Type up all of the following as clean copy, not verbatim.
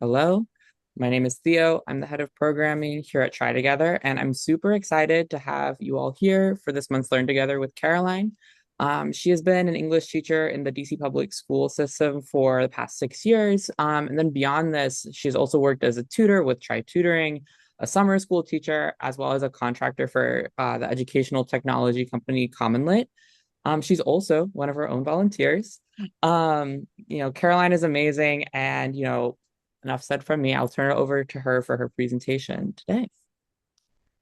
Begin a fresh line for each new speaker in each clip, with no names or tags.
Hello, my name is Theo. I'm the head of programming here at Try Together, and I'm super excited to have you all here for this month's Learn Together with Caroline. She has been an English teacher in the DC public school system for the past 6 years. And then beyond this, she's also worked as a tutor with Try Tutoring, a summer school teacher, as well as a contractor for the educational technology company Commonlit. She's also one of her own volunteers. Caroline is amazing, and enough said from me. I'll turn it over to her for her presentation today.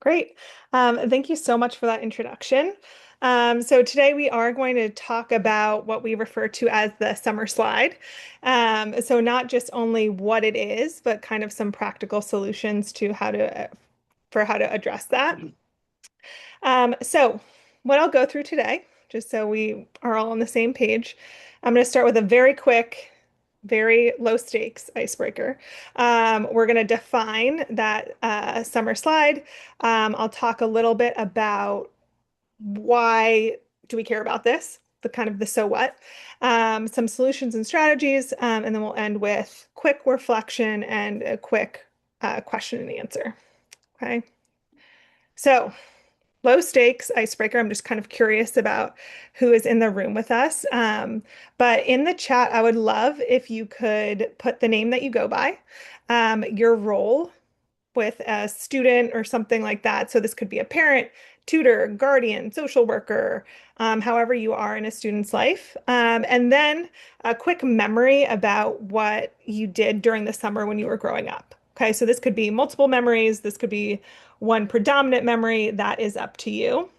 Great. Thank you so much for that introduction. So today we are going to talk about what we refer to as the summer slide. So not just only what it is, but kind of some practical solutions to how to address that. So what I'll go through today, just so we are all on the same page, I'm going to start with a very quick, very low stakes icebreaker. We're going to define that summer slide. I'll talk a little bit about why do we care about this, the kind of the so what, some solutions and strategies, and then we'll end with quick reflection and a quick question and answer. Okay. So low stakes icebreaker. I'm just kind of curious about who is in the room with us. But in the chat, I would love if you could put the name that you go by, your role with a student or something like that. So this could be a parent, tutor, guardian, social worker, however you are in a student's life. And then a quick memory about what you did during the summer when you were growing up. Okay, so this could be multiple memories. This could be one predominant memory. That is up to you.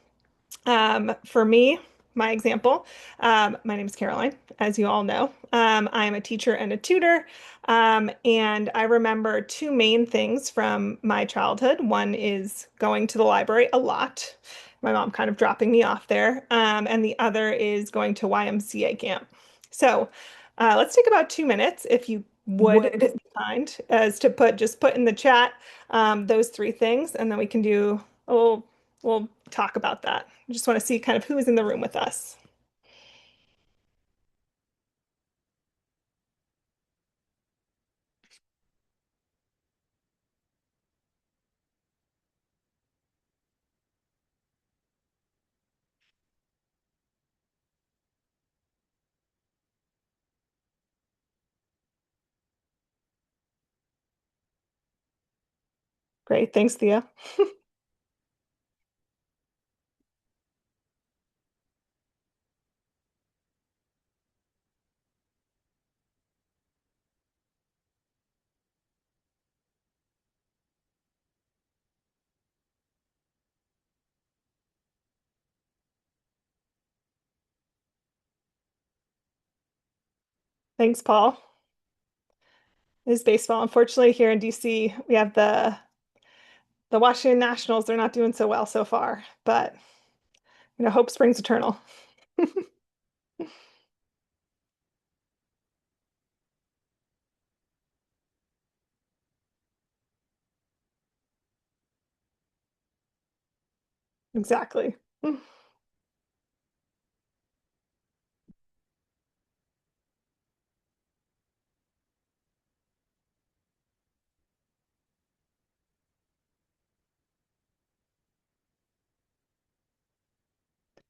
For me, my example, my name is Caroline, as you all know. I am a teacher and a tutor, and I remember two main things from my childhood. One is going to the library a lot, my mom kind of dropping me off there, and the other is going to YMCA camp. So let's take about 2 minutes, if you would be kind, as to put in the chat those three things, and then we can do a little. We'll talk about that. I just want to see kind of who is in the room with us. Great. Thanks, Thea. Thanks, Paul. This is baseball. Unfortunately, here in DC, we have the Washington Nationals. They're not doing so well so far, but hope springs eternal. Exactly.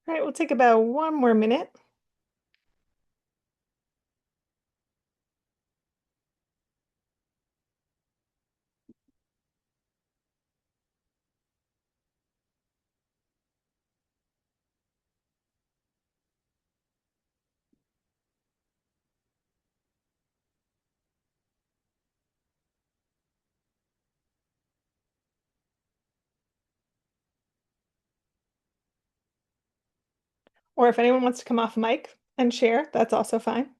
All right, we'll take about 1 more minute. Or if anyone wants to come off mic and share, that's also fine.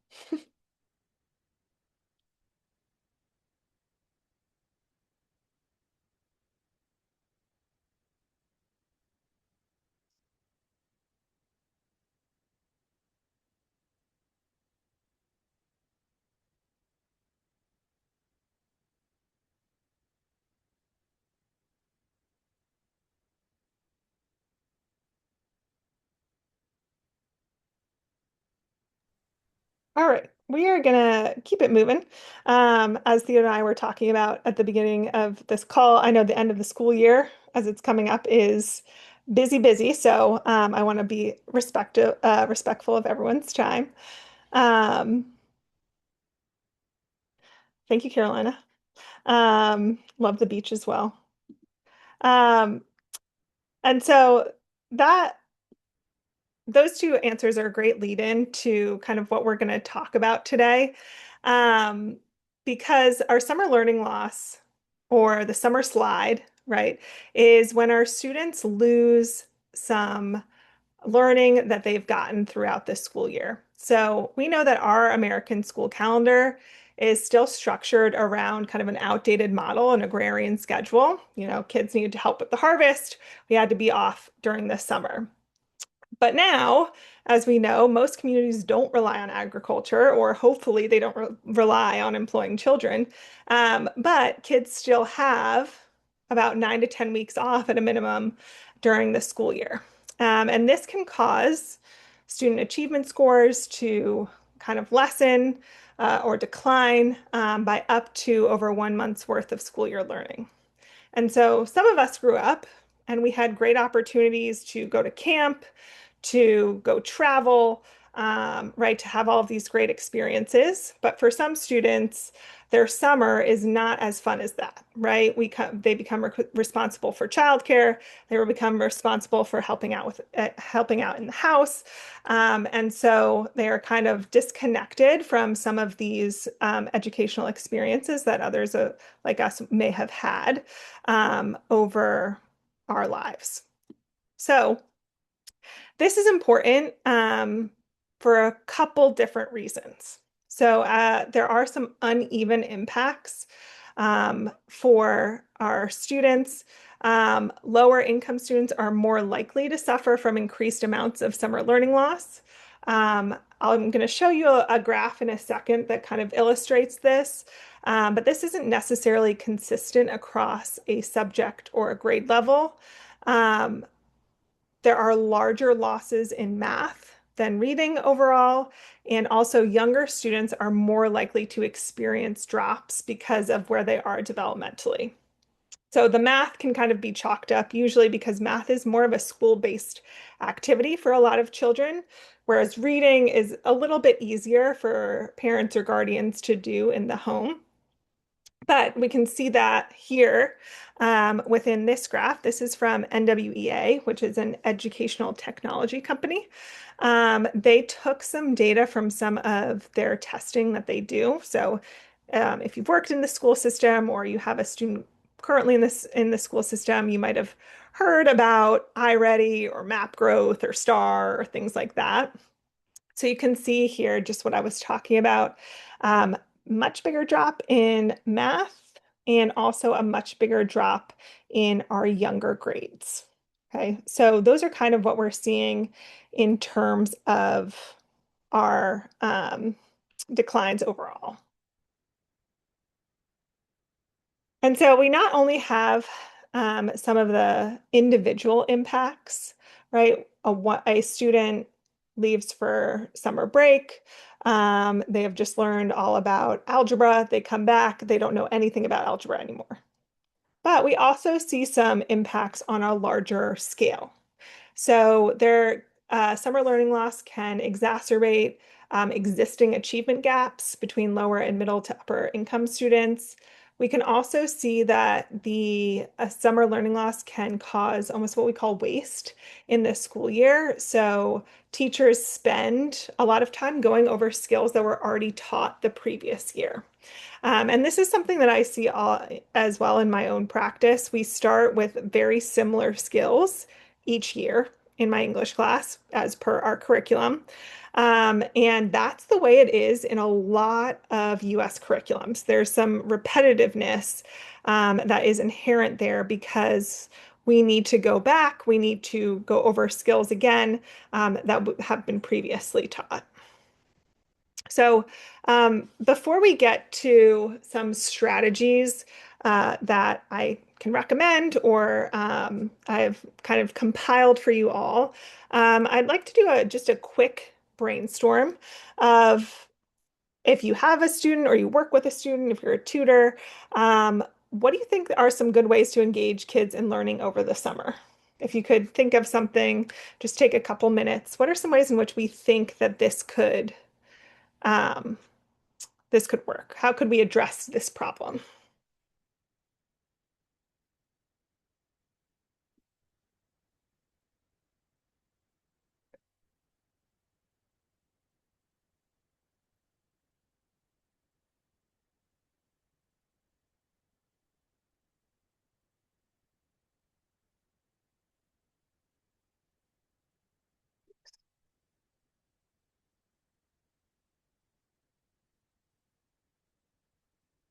All right, we are gonna keep it moving. As Theo and I were talking about at the beginning of this call, I know the end of the school year, as it's coming up, is busy, busy. So I want to be respectful of everyone's time. Um, thank you, Carolina. Love the beach as well. Um, and so that those two answers are a great lead in to kind of what we're going to talk about today. Um, because our summer learning loss or the summer slide, right, is when our students lose some learning that they've gotten throughout this school year. So we know that our American school calendar is still structured around kind of an outdated model, an agrarian schedule. You know, kids needed to help with the harvest. We had to be off during the summer. But now, as we know, most communities don't rely on agriculture, or hopefully they don't rely on employing children. But kids still have about 9 to 10 weeks off at a minimum during the school year. And this can cause student achievement scores to kind of lessen or decline by up to over 1 month's worth of school year learning. And so some of us grew up and we had great opportunities to go to camp, to go travel, right, to have all of these great experiences. But for some students, their summer is not as fun as that, right? They become responsible for childcare. They will become responsible for helping out in the house, and so they are kind of disconnected from some of these educational experiences that others like us may have had over our lives. So this is important for a couple different reasons. So there are some uneven impacts for our students. Lower income students are more likely to suffer from increased amounts of summer learning loss. I'm going to show you a graph in a second that kind of illustrates this, but this isn't necessarily consistent across a subject or a grade level. Um, there are larger losses in math than reading overall, and also younger students are more likely to experience drops because of where they are developmentally. So the math can kind of be chalked up usually because math is more of a school-based activity for a lot of children, whereas reading is a little bit easier for parents or guardians to do in the home. But we can see that here within this graph. This is from NWEA, which is an educational technology company. They took some data from some of their testing that they do. So if you've worked in the school system or you have a student currently in the school system, you might have heard about iReady or Map Growth or STAR or things like that. So you can see here just what I was talking about. Um, Much bigger drop in math and also a much bigger drop in our younger grades. Okay, so those are kind of what we're seeing in terms of our declines overall. And so we not only have some of the individual impacts, right? A student leaves for summer break. They have just learned all about algebra. They come back, they don't know anything about algebra anymore. But we also see some impacts on a larger scale. So their summer learning loss can exacerbate existing achievement gaps between lower and middle to upper income students. We can also see that the summer learning loss can cause almost what we call waste in the school year. So teachers spend a lot of time going over skills that were already taught the previous year. And this is something that I see as well in my own practice. We start with very similar skills each year in my English class as per our curriculum. And that's the way it is in a lot of US curriculums. There's some repetitiveness that is inherent there because we need to go back, we need to go over skills again that have been previously taught. So, before we get to some strategies that I can recommend or I've kind of compiled for you all, I'd like to do just a quick brainstorm of if you have a student or you work with a student, if you're a tutor, what do you think are some good ways to engage kids in learning over the summer? If you could think of something, just take a couple minutes. What are some ways in which we think that um, this could work? How could we address this problem?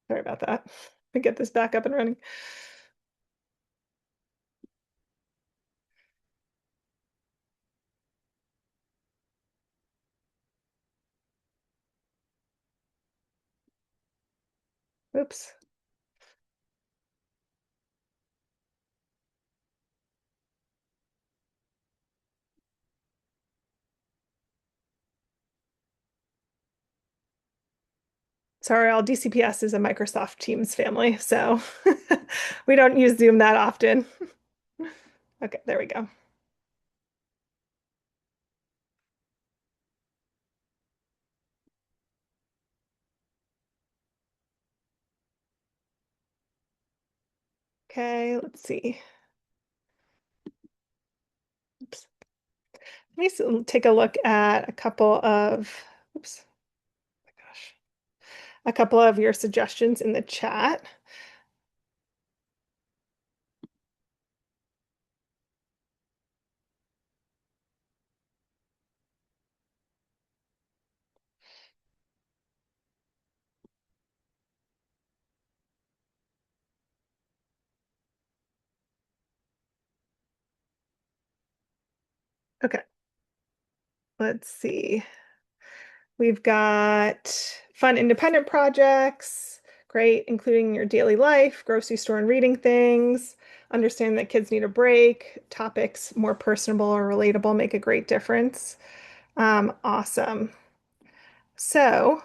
Sorry about that. We get this back up and running. Oops. Sorry, all DCPS is a Microsoft Teams family, so we don't use Zoom that often. Okay, there we go. Okay, let's see. Oops. Take a look at a couple of, oops, oh my gosh, a couple of your suggestions in the chat. Okay, let's see. We've got fun independent projects, great, including your daily life, grocery store and reading things, understand that kids need a break, topics more personable or relatable make a great difference. Awesome. So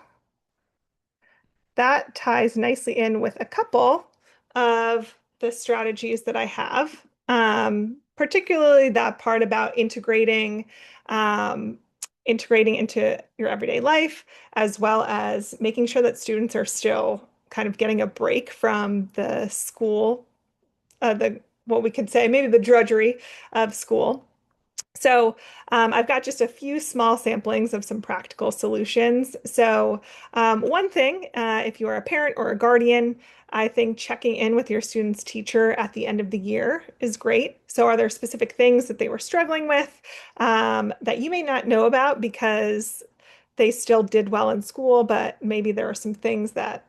that ties nicely in with a couple of the strategies that I have, particularly that part about um, integrating into your everyday life, as well as making sure that students are still kind of getting a break from the school, the what we could say maybe the drudgery of school. So I've got just a few small samplings of some practical solutions. So one thing, if you are a parent or a guardian, I think checking in with your student's teacher at the end of the year is great. So are there specific things that they were struggling with that you may not know about because they still did well in school, but maybe there are some things that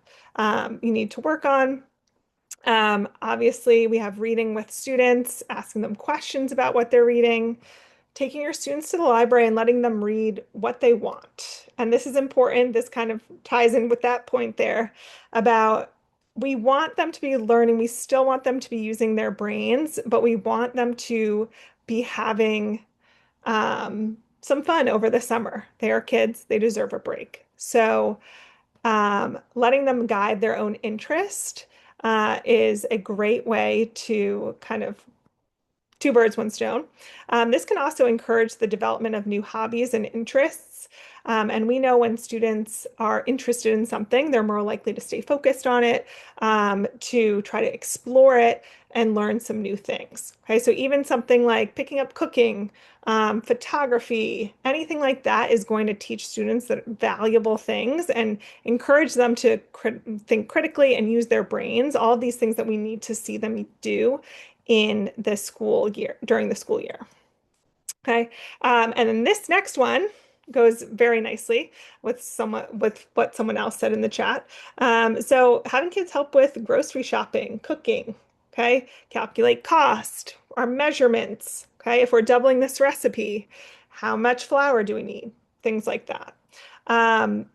you need to work on? Obviously, we have reading with students, asking them questions about what they're reading, taking your students to the library and letting them read what they want. And this is important. This kind of ties in with that point there about we want them to be learning. We still want them to be using their brains, but we want them to be having some fun over the summer. They are kids, they deserve a break. So, letting them guide their own interest is a great way to kind of two birds, one stone. This can also encourage the development of new hobbies and interests. And we know when students are interested in something, they're more likely to stay focused on it, to try to explore it and learn some new things. Okay, so even something like picking up cooking, photography, anything like that is going to teach students that valuable things and encourage them to think critically and use their brains, all of these things that we need to see them do in the school year, during the school year. Okay. And then this next one goes very nicely with what someone else said in the chat. So having kids help with grocery shopping, cooking, okay, calculate cost, our measurements, okay, if we're doubling this recipe, how much flour do we need? Things like that. Um,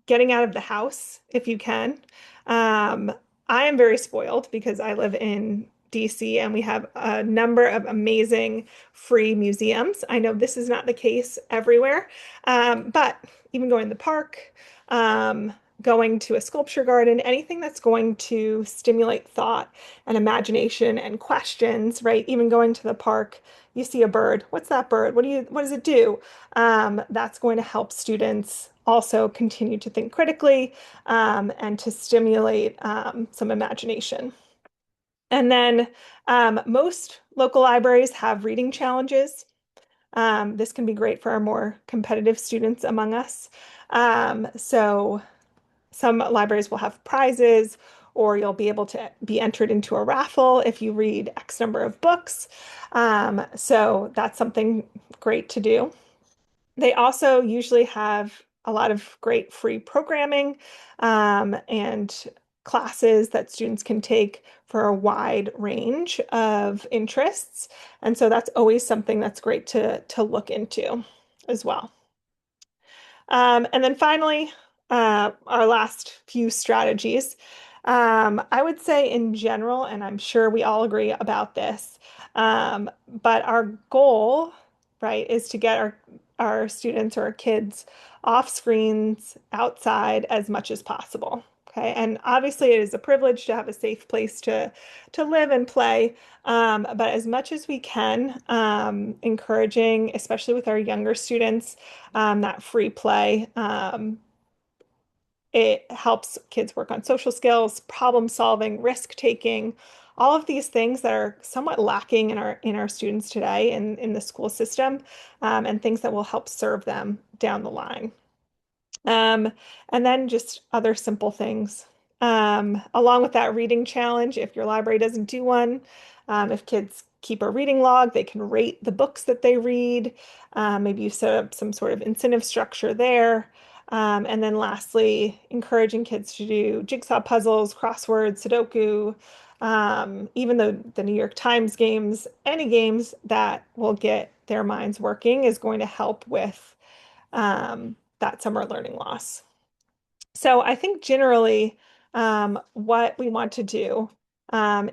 Getting out of the house if you can. Um, I am very spoiled because I live in DC, and we have a number of amazing free museums. I know this is not the case everywhere, but even going to the park, um, going to a sculpture garden, anything that's going to stimulate thought and imagination and questions, right? Even going to the park, you see a bird. What's that bird? What does it do? That's going to help students also continue to think critically and to stimulate some imagination. And then most local libraries have reading challenges. This can be great for our more competitive students among us. So some libraries will have prizes, or you'll be able to be entered into a raffle if you read X number of books. So that's something great to do. They also usually have a lot of great free programming and classes that students can take for a wide range of interests. And so that's always something that's great to look into as well. And then finally, our last few strategies. I would say in general, and I'm sure we all agree about this, but our goal, right, is to get our students or our kids off screens outside as much as possible. Okay. And obviously it is a privilege to have a safe place to live and play. But as much as we can, encouraging, especially with our younger students, that free play. It helps kids work on social skills, problem solving, risk taking, all of these things that are somewhat lacking in our students today in the school system, and things that will help serve them down the line. Um, and then just other simple things. Along with that reading challenge, if your library doesn't do one, if kids keep a reading log, they can rate the books that they read. Maybe you set up some sort of incentive structure there. And then lastly, encouraging kids to do jigsaw puzzles, crosswords, Sudoku, even the New York Times games, any games that will get their minds working is going to help with that summer learning loss. So I think generally what we want to do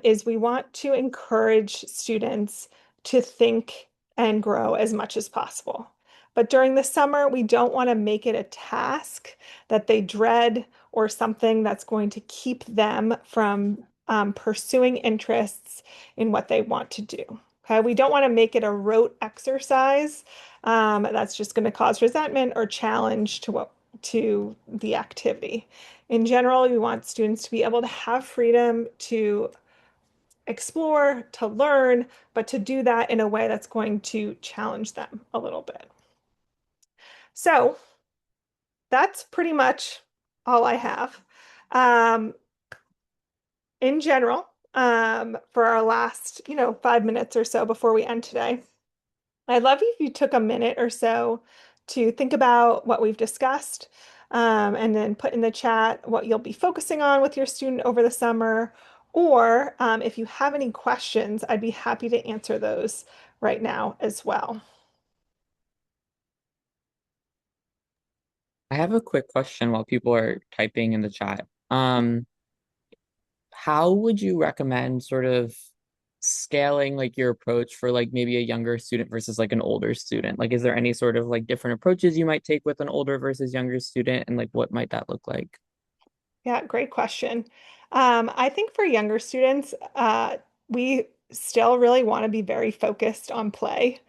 is we want to encourage students to think and grow as much as possible. But during the summer, we don't want to make it a task that they dread or something that's going to keep them from pursuing interests in what they want to do. Okay, we don't want to make it a rote exercise that's just going to cause resentment or challenge to the activity. In general, we want students to be able to have freedom to explore, to learn, but to do that in a way that's going to challenge them a little bit. So that's pretty much all I have. Um, in general, for our last, 5 minutes or so before we end today, I'd love if you took a minute or so to think about what we've discussed, and then put in the chat what you'll be focusing on with your student over the summer. Or if you have any questions, I'd be happy to answer those right now as well.
I have a quick question while people are typing in the chat. How would you recommend sort of scaling like your approach for like maybe a younger student versus like an older student? Like, is there any sort of like different approaches you might take with an older versus younger student, and like what might that look like?
Yeah, great question. I think for younger students, we still really want to be very focused on play.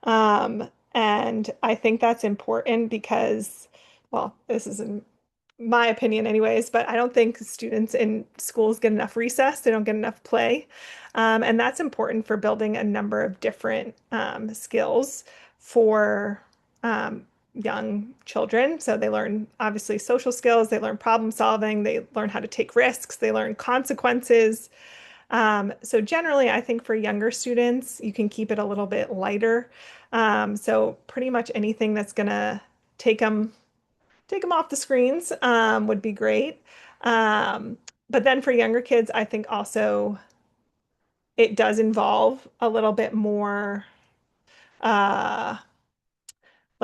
And I think that's important because, well, this is in my opinion anyways, but I don't think students in schools get enough recess. They don't get enough play. And that's important for building a number of different skills for young children. So they learn obviously social skills, they learn problem solving, they learn how to take risks, they learn consequences. So generally, I think for younger students, you can keep it a little bit lighter. So pretty much anything that's gonna take them take them off the screens would be great. But then for younger kids, I think also it does involve a little bit more uh,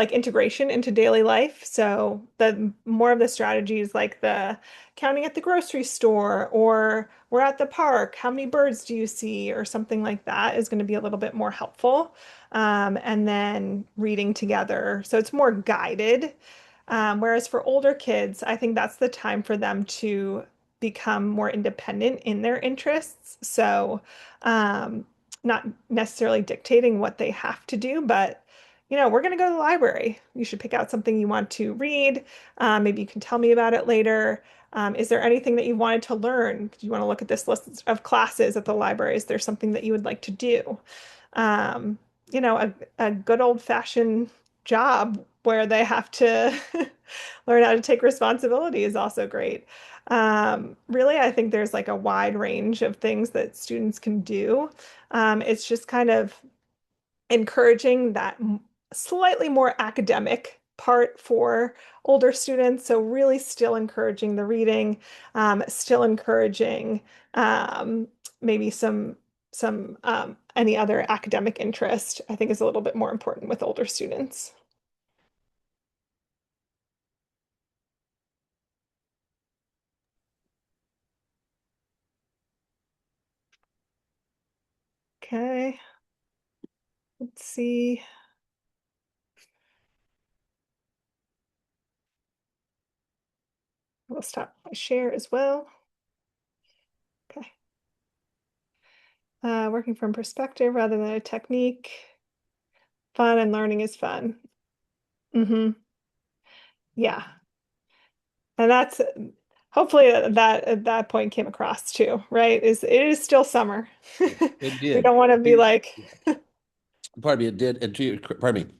like integration into daily life. So the more of the strategies like the counting at the grocery store or we're at the park, how many birds do you see or something like that is going to be a little bit more helpful. And then reading together. So it's more guided. Whereas for older kids, I think that's the time for them to become more independent in their interests. So, um, not necessarily dictating what they have to do, but we're going to go to the library. You should pick out something you want to read. Maybe you can tell me about it later. Is there anything that you wanted to learn? Do you want to look at this list of classes at the library? Is there something that you would like to do? Um, a good old-fashioned job where they have to learn how to take responsibility is also great. Really, I think there's like a wide range of things that students can do. It's just kind of encouraging that slightly more academic part for older students. So really still encouraging the reading, still encouraging um, maybe some any other academic interest, I think is a little bit more important with older students. Okay, let's see. We'll stop my share as well. Okay. Working from perspective rather than a technique. Fun and learning is fun. Hmm. Yeah. And that's hopefully that at that point came across too, right? It is still summer.
It
We
did.
don't want to be like,
Pardon me, it did. And pardon me.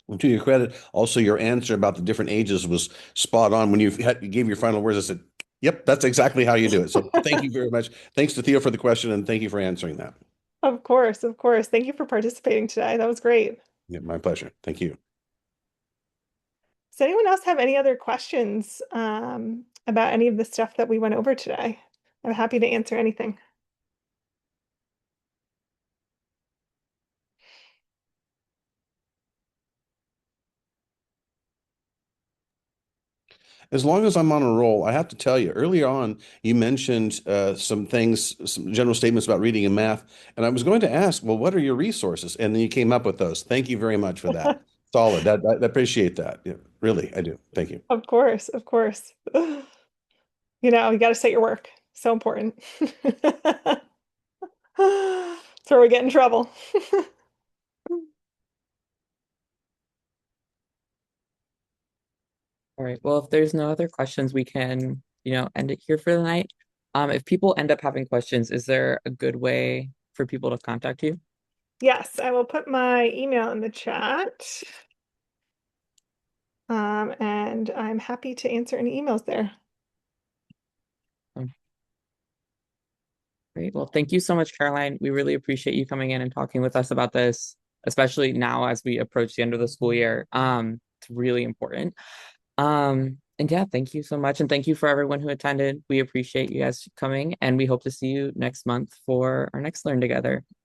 And to your credit, also your answer about the different ages was spot on. When you gave your final words, I said, "Yep, that's exactly how you do it." So thank you very much. Thanks to Theo for the question, and thank you for answering that.
of course, of course. Thank you for participating today. That was great.
Yeah, my pleasure. Thank you.
Does anyone else have any other questions about any of the stuff that we went over today? I'm happy to answer anything.
As long as I'm on a roll, I have to tell you, earlier on, you mentioned some things, some general statements about reading and math. And I was going to ask, well, what are your resources? And then you came up with those. Thank you very much for that. Solid. I appreciate that. Yeah, really, I do. Thank you.
Of course, of course. You got to set your work. So important. That's where we get in trouble.
All right. Well, if there's no other questions, we can, end it here for the night. If people end up having questions, is there a good way for people to contact you?
Yes, I will put my email in the chat. And I'm happy to answer any emails there.
Um, Great. Well, thank you so much, Caroline. We really appreciate you coming in and talking with us about this, especially now as we approach the end of the school year. It's really important. And yeah, thank you so much. And thank you for everyone who attended. We appreciate you guys coming, and we hope to see you next month for our next Learn Together.